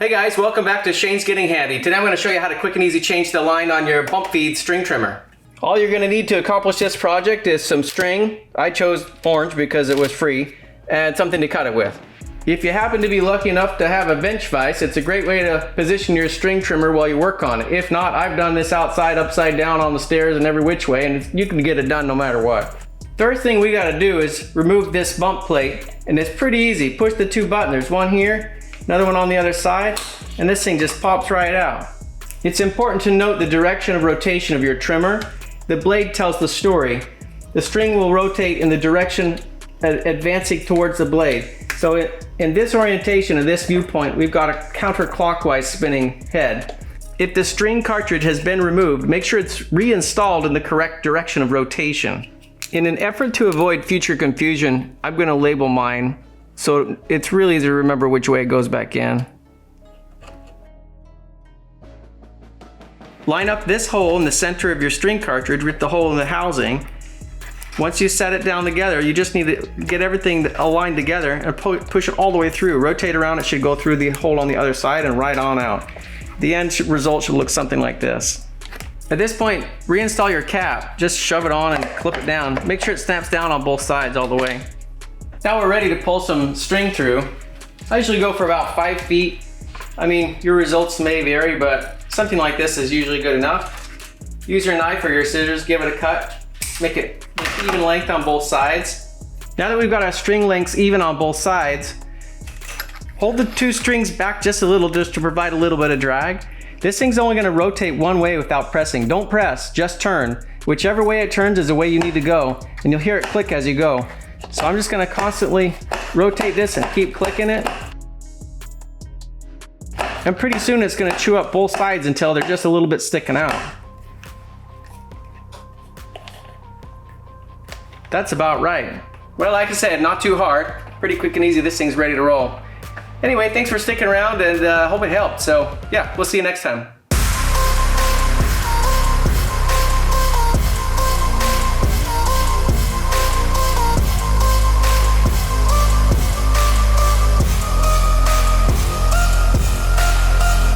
Hey guys, welcome back to Shane's Getting Handy. Today I'm going to show you how to quick and easy change the line on your bump feed string trimmer. All you're going to need to accomplish this project is some string. I chose orange because it was free, and something to cut it with. If you happen to be lucky enough to have a bench vise, it's a great way to position your string trimmer while you work on it. If not, I've done this outside, upside down, on the stairs, and every which way, and you can get it done no matter what. First thing we got to do is remove this bump plate, and it's pretty easy. Push the two buttons. There's one here, another one on the other side, and this thing just pops right out. It's important to note the direction of rotation of your trimmer. The blade tells the story. The string will rotate in the direction advancing towards the blade. So in this orientation, in this viewpoint, we've got a counterclockwise spinning head. If the string cartridge has been removed, make sure it's reinstalled in the correct direction of rotation. In an effort to avoid future confusion, I'm going to label mine so it's really easy to remember which way it goes back in. Line up this hole in the center of your string cartridge with the hole in the housing. Once you set it down together, you just need to get everything aligned together and push it all the way through. Rotate around, it should go through the hole on the other side and right on out. The end result should look something like this. At this point, reinstall your cap. Just shove it on and clip it down. Make sure it snaps down on both sides all the way. Now we're ready to pull some string through. I usually go for about 5 feet. I mean, your results may vary, but something like this is usually good enough. Use your knife or your scissors, give it a cut. Make it even length on both sides. Now that we've got our string lengths even on both sides, hold the two strings back just a little, just to provide a little bit of drag. This thing's only going to rotate one way without pressing. Don't press, just turn. Whichever way it turns is the way you need to go, and you'll hear it click as you go. So I'm just going to constantly rotate this and keep clicking it. And pretty soon it's going to chew up both sides until they're just a little bit sticking out. That's about right. Well, like I said, not too hard. Pretty quick and easy. This thing's ready to roll. Anyway, thanks for sticking around, and hope it helped. So yeah, we'll see you next time.